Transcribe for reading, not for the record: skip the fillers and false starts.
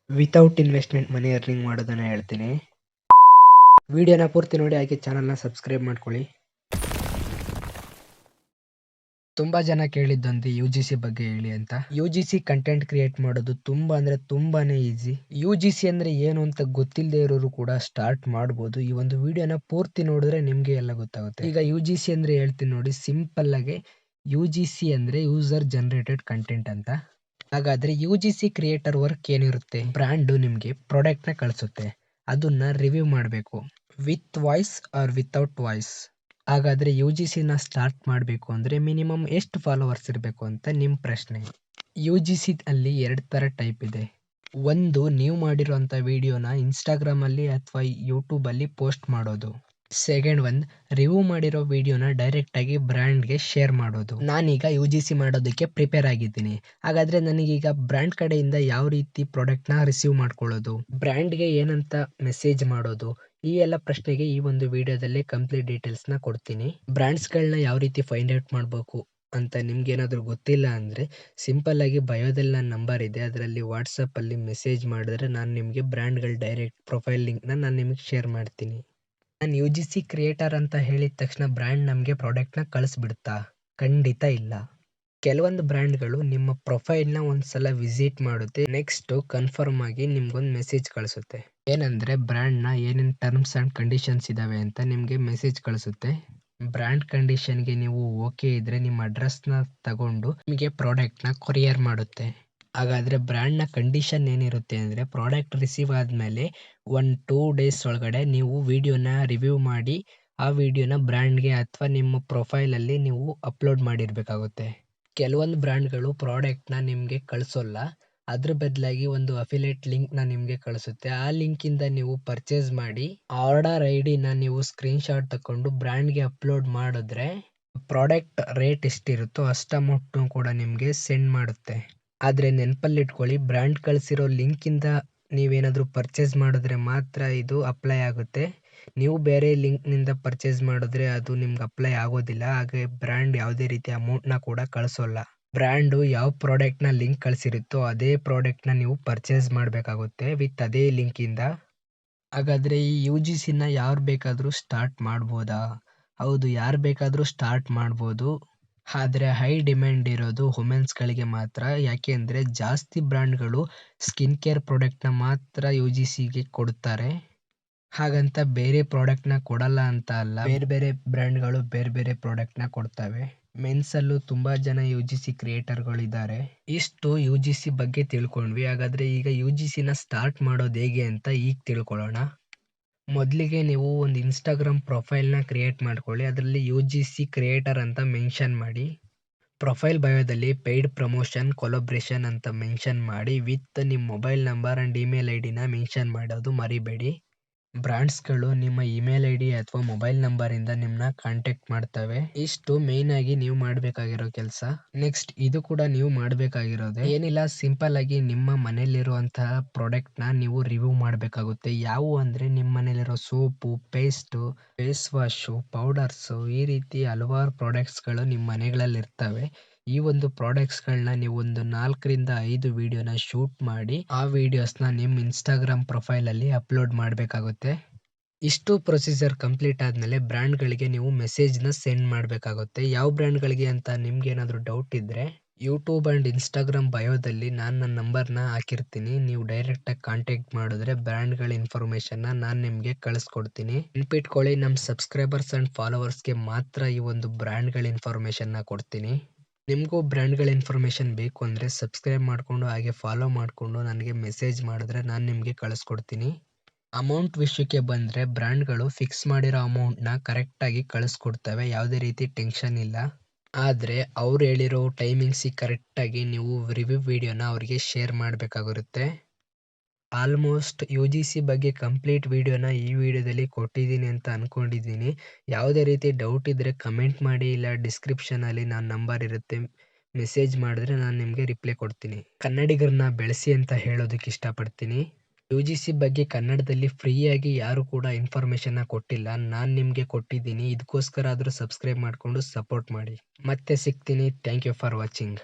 Without investment ಮನಿ earning ಮಾಡೋದನ್ನ ಹೇಳ್ತೀನಿ. ವಿಡಿಯೋನ ಪೂರ್ತಿ ನೋಡಿ, ಹಾಗೆ ಚಾನಲ್ನ ಸಬ್ಸ್ಕ್ರೈಬ್ ಮಾಡ್ಕೊಳ್ಳಿ. ತುಂಬಾ ಜನ ಕೇಳಿದ್ದೊಂದು UGC ಬಗ್ಗೆ ಹೇಳಿ ಅಂತ. UGC ಕಂಟೆಂಟ್ ಕ್ರಿಯೇಟ್ ಮಾಡೋದು ತುಂಬಾ ಅಂದ್ರೆ ತುಂಬಾನೇ ಈಸಿ. UGC ಅಂದ್ರೆ ಏನು ಅಂತ ಗೊತ್ತಿಲ್ಲದೆ ಇರೋರು ಕೂಡ ಸ್ಟಾರ್ಟ್ ಮಾಡ್ಬೋದು. ಈ ಒಂದು ವಿಡಿಯೋನ ಪೂರ್ತಿ ನೋಡಿದ್ರೆ ನಿಮ್ಗೆ ಎಲ್ಲ ಗೊತ್ತಾಗುತ್ತೆ. ಈಗ UGC ಅಂದ್ರೆ ಹೇಳ್ತೀನಿ ನೋಡಿ, ಸಿಂಪಲ್ ಆಗಿ UGC ಅಂದ್ರೆ ಯೂಸರ್ ಜನರೇಟೆಡ್ ಕಂಟೆಂಟ್ ಅಂತ. ಹಾಗಾದ್ರೆ UGC ಕ್ರಿಯೇಟರ್ ವರ್ಕ್ ಏನಿರುತ್ತೆ? ಬ್ರ್ಯಾಂಡು ನಿಮಗೆ ಪ್ರಾಡಕ್ಟ್ನ ಕಳಿಸುತ್ತೆ, ಅದನ್ನ ರಿವ್ಯೂ ಮಾಡಬೇಕು, with voice or without voice. ಹಾಗಾದ್ರೆ UGCನ ಸ್ಟಾರ್ಟ್ ಮಾಡಬೇಕು ಅಂದ್ರೆ ಮಿನಿಮಮ್ ಎಷ್ಟು ಫಾಲೋವರ್ಸ್ ಇರಬೇಕು ಅಂತ ನಿಮ್ಮ ಪ್ರಶ್ನೆ. UGC ಅಲ್ಲಿ 2 ಥರ ಟೈಪ್ ಇದೆ. ಒಂದು, ನೀವು ಮಾಡಿರೋಂಥ ವಿಡಿಯೋನ ಇನ್ಸ್ಟಾಗ್ರಾಮಲ್ಲಿ ಅಥವಾ ಯೂಟ್ಯೂಬಲ್ಲಿ ಪೋಸ್ಟ್ ಮಾಡೋದು. ಸೆಕೆಂಡ್ ಒನ್, ರಿವ್ಯೂ ಮಾಡಿರೋ ವಿಡಿಯೋನ ಡೈರೆಕ್ಟಾಗಿ ಬ್ರ್ಯಾಂಡ್ಗೆ ಶೇರ್ ಮಾಡೋದು. ನಾನೀಗ UGC ಮಾಡೋದಕ್ಕೆ ಪ್ರಿಪೇರ್ ಆಗಿದ್ದೀನಿ. ಹಾಗಾದರೆ ನನಗೀಗ ಬ್ರ್ಯಾಂಡ್ ಕಡೆಯಿಂದ ಯಾವ ರೀತಿ ಪ್ರಾಡಕ್ಟ್ನ ರಿಸೀವ್ ಮಾಡ್ಕೊಳ್ಳೋದು, ಬ್ರ್ಯಾಂಡ್ಗೆ ಏನಂತ ಮೆಸೇಜ್ ಮಾಡೋದು, ಈ ಎಲ್ಲ ಪ್ರಶ್ನೆಗೆ ಈ ಒಂದು ವಿಡಿಯೋದಲ್ಲಿ ಕಂಪ್ಲೀಟ್ ಡೀಟೇಲ್ಸ್ನ ಕೊಡ್ತೀನಿ. ಬ್ರ್ಯಾಂಡ್ಸ್ಗಳನ್ನ ಯಾವ ರೀತಿ ಫೈಂಡ್ ಔಟ್ ಮಾಡಬೇಕು ಅಂತ ನಿಮ್ಗೇನಾದರೂ ಗೊತ್ತಿಲ್ಲ ಅಂದರೆ ಸಿಂಪಲ್ ಆಗಿ ಬಯೋದಲ್ಲಿ ನನ್ನ ನಂಬರ್ ಇದೆ, ಅದರಲ್ಲಿ ವಾಟ್ಸಪ್ಪಲ್ಲಿ ಮೆಸೇಜ್ ಮಾಡಿದ್ರೆ ನಾನು ನಿಮಗೆ ಬ್ರ್ಯಾಂಡ್ಗಳ ಡೈರೆಕ್ಟ್ ಪ್ರೊಫೈಲ್ ಲಿಂಕ್ನ ನಾನು ನಿಮಗೆ ಶೇರ್ ಮಾಡ್ತೀನಿ. ನಾನು UGC ಕ್ರಿಯೇಟರ್ ಅಂತ ಹೇಳಿದ ತಕ್ಷಣ ಬ್ರ್ಯಾಂಡ್ ನಮಗೆ ಪ್ರಾಡಕ್ಟ್ನ ಕಳಿಸ್ಬಿಡುತ್ತಾ? ಖಂಡಿತ ಇಲ್ಲ. ಕೆಲವೊಂದು ಬ್ರ್ಯಾಂಡ್ಗಳು ನಿಮ್ಮ ಪ್ರೊಫೈಲ್ನ ಒಂದ್ಸಲ ವಿಸಿಟ್ ಮಾಡುತ್ತೆ, ನೆಕ್ಸ್ಟ್ ಕನ್ಫರ್ಮ್ ಆಗಿ ನಿಮ್ಗೊಂದು ಮೆಸೇಜ್ ಕಳಿಸುತ್ತೆ. ಏನಂದ್ರೆ ಬ್ರ್ಯಾಂಡ್ನ ಏನೇನು ಟರ್ಮ್ಸ್ ಆ್ಯಂಡ್ ಕಂಡೀಷನ್ಸ್ ಇದಾವೆ ಅಂತ ನಿಮಗೆ ಮೆಸೇಜ್ ಕಳಿಸುತ್ತೆ. ಬ್ರ್ಯಾಂಡ್ ಕಂಡೀಷನ್ಗೆ ನೀವು ಓಕೆ ಇದ್ರೆ ನಿಮ್ಮ ಅಡ್ರೆಸ್ನ ತಗೊಂಡು ನಿಮಗೆ ಪ್ರಾಡಕ್ಟ್ನ ಕೊರಿಯರ್ ಮಾಡುತ್ತೆ. ಹಾಗಾದರೆ ಬ್ರ್ಯಾಂಡ್ನ ಕಂಡೀಷನ್ ಏನಿರುತ್ತೆ ಅಂದರೆ, ಪ್ರಾಡಕ್ಟ್ ರಿಸೀವ್ ಆದಮೇಲೆ 1-2 ಡೇಸ್ ಒಳಗಡೆ ನೀವು ವಿಡಿಯೋನ ರಿವ್ಯೂ ಮಾಡಿ ಆ ವಿಡಿಯೋನ ಬ್ರ್ಯಾಂಡ್ಗೆ ಅಥವಾ ನಿಮ್ಮ ಪ್ರೊಫೈಲಲ್ಲಿ ನೀವು ಅಪ್ಲೋಡ್ ಮಾಡಿರಬೇಕಾಗುತ್ತೆ. ಕೆಲವೊಂದು ಬ್ರ್ಯಾಂಡ್ಗಳು ಪ್ರಾಡಕ್ಟ್ನ ನಿಮಗೆ ಕಳಿಸೋಲ್ಲ, ಅದ್ರ ಬದಲಾಗಿ ಒಂದು ಅಫಿಲಿಯೇಟ್ ಲಿಂಕ್ನ ನಿಮಗೆ ಕಳಿಸುತ್ತೆ. ಆ ಲಿಂಕಿಂದ ನೀವು ಪರ್ಚೇಸ್ ಮಾಡಿ ಆರ್ಡರ್ ID-ನ ನೀವು ಸ್ಕ್ರೀನ್ಶಾಟ್ ತಗೊಂಡು ಬ್ರ್ಯಾಂಡ್ಗೆ ಅಪ್ಲೋಡ್ ಮಾಡಿದ್ರೆ ಪ್ರಾಡಕ್ಟ್ ರೇಟ್ ಎಷ್ಟಿರುತ್ತೋ ಅಷ್ಟು ಅಮೌಂಟ್ನು ಕೂಡ ನಿಮಗೆ ಸೆಂಡ್ ಮಾಡುತ್ತೆ. ಆದರೆ ನೆನಪಲ್ಲಿಟ್ಕೊಳ್ಳಿ, ಬ್ರ್ಯಾಂಡ್ ಕಳಿಸಿರೋ ಲಿಂಕಿಂದ ನೀವೇನಾದರೂ ಪರ್ಚೇಸ್ ಮಾಡಿದ್ರೆ ಮಾತ್ರ ಇದು ಅಪ್ಲೈ ಆಗುತ್ತೆ. ನೀವು ಬೇರೆ ಲಿಂಕ್ನಿಂದ ಪರ್ಚೇಸ್ ಮಾಡಿದ್ರೆ ಅದು ನಿಮ್ಗೆ ಅಪ್ಲೈ ಆಗೋದಿಲ್ಲ. ಹಾಗೆ ಬ್ರ್ಯಾಂಡ್ ಯಾವುದೇ ರೀತಿ ಅಮೌಂಟ್ನ ಕೂಡ ಕಳಿಸೋಲ್ಲ. ಬ್ರ್ಯಾಂಡು ಯಾವ ಪ್ರಾಡಕ್ಟ್ನ ಲಿಂಕ್ ಕಳಿಸಿರುತ್ತೋ ಅದೇ ಪ್ರಾಡಕ್ಟ್ನ ನೀವು ಪರ್ಚೇಸ್ ಮಾಡಬೇಕಾಗುತ್ತೆ ವಿತ್ ಅದೇ ಲಿಂಕಿಂದ. ಹಾಗಾದರೆ ಈ UGCನ ಯಾರು ಬೇಕಾದರೂ ಸ್ಟಾರ್ಟ್ ಮಾಡ್ಬೋದಾ? ಹೌದು, ಯಾರು ಬೇಕಾದರೂ ಸ್ಟಾರ್ಟ್ ಮಾಡ್ಬೋದು. ಆದರೆ ಹೈ ಡಿಮ್ಯಾಂಡ್ ಇರೋದು ವುಮೆನ್ಸ್ಗಳಿಗೆ ಮಾತ್ರ. ಯಾಕೆ ಅಂದರೆ ಜಾಸ್ತಿ ಬ್ರ್ಯಾಂಡ್ಗಳು ಸ್ಕಿನ್ ಕೇರ್ ಪ್ರಾಡಕ್ಟ್ನ ಮಾತ್ರ UGCಗೆ ಕೊಡ್ತಾರೆ. ಹಾಗಂತ ಬೇರೆ ಪ್ರಾಡಕ್ಟ್ನ ಕೊಡಲ್ಲ ಅಂತ ಅಲ್ಲ, ಬೇರೆ ಬೇರೆ ಬ್ರ್ಯಾಂಡ್ಗಳು ಬೇರೆ ಬೇರೆ ಪ್ರಾಡಕ್ಟ್ನ ಕೊಡ್ತವೆ. ಮೆನ್ಸಲ್ಲೂ ತುಂಬ ಜನ UGC ಕ್ರಿಯೇಟರ್ಗಳಿದ್ದಾರೆ. ಇಷ್ಟು UGC ಬಗ್ಗೆ ತಿಳ್ಕೊಂಡ್ವಿ. ಹಾಗಾದರೆ ಈಗ UGCನ ಸ್ಟಾರ್ಟ್ ಮಾಡೋದು ಹೇಗೆ ಅಂತ ಈಗ ತಿಳ್ಕೊಳ್ಳೋಣ. ಮೊದಲಿಗೆ ನೀವು ಒಂದು ಇನ್ಸ್ಟಾಗ್ರಾಮ್ ಪ್ರೊಫೈಲ್ನ ಕ್ರಿಯೇಟ್ ಮಾಡ್ಕೊಳ್ಳಿ, ಅದರಲ್ಲಿ UGC ಕ್ರಿಯೇಟರ್ ಅಂತ ಮೆನ್ಷನ್ ಮಾಡಿ. ಪ್ರೊಫೈಲ್ ಬಯೋದಲ್ಲಿ ಪೇಯ್ಡ್ ಪ್ರಮೋಷನ್ ಕೊಲೊಬ್ರೇಷನ್ ಅಂತ ಮೆನ್ಷನ್ ಮಾಡಿ, ವಿತ್ ನಿಮ್ಮ ಮೊಬೈಲ್ ನಂಬರ್ ಆ್ಯಂಡ್ ಇಮೇಲ್ ID-ನ ಮೆನ್ಷನ್ ಮಾಡೋದು ಮರಿಬೇಡಿ. ಬ್ರ್ಯಾಂಡ್ಸ್ಗಳು ನಿಮ್ಮ ಇಮೇಲ್ ID ಅಥವಾ ಮೊಬೈಲ್ ನಂಬರಿಂದ ನಿಮ್ಮನ್ನ ಕಾಂಟ್ಯಾಕ್ಟ್ ಮಾಡ್ತವೆ. ಇಷ್ಟು ಮೇಯ್ನ್ ಆಗಿ ನೀವು ಮಾಡಬೇಕಾಗಿರೋ ಕೆಲಸ. ನೆಕ್ಸ್ಟ್ ಇದು ಕೂಡ ನೀವು ಮಾಡಬೇಕಾಗಿರೋದೇ ಏನಿಲ್ಲ, ಸಿಂಪಲ್ ಆಗಿ ನಿಮ್ಮ ಮನೇಲಿರುವಂತಹ ಪ್ರಾಡಕ್ಟ್ನ ನೀವು ರಿವ್ಯೂ ಮಾಡಬೇಕಾಗುತ್ತೆ. ಯಾವುವು ಅಂದರೆ ನಿಮ್ಮ ಮನೇಲಿರೋ soap, paste, face wash, powders, ಈ ರೀತಿ ಹಲವಾರು ಪ್ರಾಡಕ್ಟ್ಸ್ಗಳು ನಿಮ್ಮ ಮನೆಗಳಲ್ಲಿ ಇರ್ತವೆ. ಈ ಒಂದು ಪ್ರಾಡಕ್ಟ್ಸ್ಗಳನ್ನ ನೀವು ಒಂದು 4-5 ವಿಡಿಯೋನ ಶೂಟ್ ಮಾಡಿ ಆ ವಿಡಿಯೋಸ್ನ ನಿಮ್ಮ ಇನ್ಸ್ಟಾಗ್ರಾಮ್ ಪ್ರೊಫೈಲಲ್ಲಿ ಅಪ್ಲೋಡ್ ಮಾಡಬೇಕಾಗುತ್ತೆ. ಇಷ್ಟು ಪ್ರೊಸೀಜರ್ ಕಂಪ್ಲೀಟ್ ಆದಮೇಲೆ ಬ್ರ್ಯಾಂಡ್ಗಳಿಗೆ ನೀವು ಮೆಸೇಜ್ನ ಸೆಂಡ್ ಮಾಡಬೇಕಾಗುತ್ತೆ. ಯಾವ ಬ್ರ್ಯಾಂಡ್ಗಳಿಗೆ ಅಂತ ನಿಮ್ಗೇನಾದರೂ ಡೌಟ್ ಇದ್ದರೆ ಯೂಟ್ಯೂಬ್ ಆ್ಯಂಡ್ ಇನ್ಸ್ಟಾಗ್ರಾಮ್ ಬಯೋದಲ್ಲಿ ನಾನು ನನ್ನ ನಂಬರ್ನ ಹಾಕಿರ್ತೀನಿ. ನೀವು ಡೈರೆಕ್ಟಾಗಿ ಕಾಂಟ್ಯಾಕ್ಟ್ ಮಾಡಿದ್ರೆ ಬ್ರ್ಯಾಂಡ್ಗಳ ಇನ್ಫಾರ್ಮೇಷನ್ನ ನಾನು ನಿಮಗೆ ಕಳಿಸ್ಕೊಡ್ತೀನಿ. ನೆನ್ಪಿಟ್ಕೊಳ್ಳಿ, ನಮ್ಮ ಸಬ್ಸ್ಕ್ರೈಬರ್ಸ್ ಆ್ಯಂಡ್ ಫಾಲೋವರ್ಸ್ಗೆ ಮಾತ್ರ ಈ ಒಂದು ಬ್ರ್ಯಾಂಡ್ಗಳ ಇನ್ಫಾರ್ಮೇಷನ್ನ ಕೊಡ್ತೀನಿ. ನಿಮಗೂ ಬ್ರ್ಯಾಂಡ್ಗಳ ಇನ್ಫಾರ್ಮೇಷನ್ ಬೇಕು ಅಂದರೆ ಸಬ್ಸ್ಕ್ರೈಬ್ ಮಾಡಿಕೊಂಡು ಹಾಗೆ ಫಾಲೋ ಮಾಡಿಕೊಂಡು ನನಗೆ ಮೆಸೇಜ್ ಮಾಡಿದ್ರೆ ನಾನು ನಿಮಗೆ ಕಳಿಸ್ಕೊಡ್ತೀನಿ. ಅಮೌಂಟ್ ವಿಷಯಕ್ಕೆ ಬಂದರೆ ಬ್ರ್ಯಾಂಡ್ಗಳು ಫಿಕ್ಸ್ ಮಾಡಿರೋ ಅಮೌಂಟ್ನ ಕರೆಕ್ಟಾಗಿ ಕಳಿಸ್ಕೊಡ್ತವೆ, ಯಾವುದೇ ರೀತಿ ಟೆನ್ಷನ್ ಇಲ್ಲ. ಆದರೆ ಅವ್ರು ಹೇಳಿರೋ ಟೈಮಿಂಗ್ಸಿಗೆ ಕರೆಕ್ಟಾಗಿ ನೀವು ರಿವ್ಯೂ ವಿಡಿಯೋನ ಅವರಿಗೆ ಶೇರ್ ಮಾಡಬೇಕಾಗಿರುತ್ತೆ. ಆಲ್ಮೋಸ್ಟ್ UGC ಬಗ್ಗೆ ಕಂಪ್ಲೀಟ್ ವಿಡಿಯೋನ ಈ ವಿಡಿಯೋದಲ್ಲಿ ಕೊಟ್ಟಿದ್ದೀನಿ ಅಂತ ಅಂದ್ಕೊಂಡಿದ್ದೀನಿ. ಯಾವುದೇ ರೀತಿ ಡೌಟ್ ಇದ್ದರೆ ಕಮೆಂಟ್ ಮಾಡಿ, ಇಲ್ಲ ಡಿಸ್ಕ್ರಿಪ್ಷನಲ್ಲಿ ನನ್ನ ನಂಬರ್ ಇರುತ್ತೆ, ಮೆಸೇಜ್ ಮಾಡಿದ್ರೆ ನಾನು ನಿಮಗೆ ರಿಪ್ಲೈ ಕೊಡ್ತೀನಿ. ಕನ್ನಡಿಗರನ್ನ ಬೆಳೆಸಿ ಅಂತ ಹೇಳೋದಕ್ಕೆ ಇಷ್ಟಪಡ್ತೀನಿ. UGC ಬಗ್ಗೆ ಕನ್ನಡದಲ್ಲಿ ಫ್ರೀಯಾಗಿ ಯಾರು ಕೂಡ ಇನ್ಫಾರ್ಮೇಷನ್ನ ಕೊಟ್ಟಿಲ್ಲ, ನಾನು ನಿಮಗೆ ಕೊಟ್ಟಿದ್ದೀನಿ. ಇದಕ್ಕೋಸ್ಕರ ಆದರೂ ಸಬ್ಸ್ಕ್ರೈಬ್ ಮಾಡಿಕೊಂಡು ಸಪೋರ್ಟ್ ಮಾಡಿ. ಮತ್ತೆ ಸಿಗ್ತೀನಿ. Thank you for watching.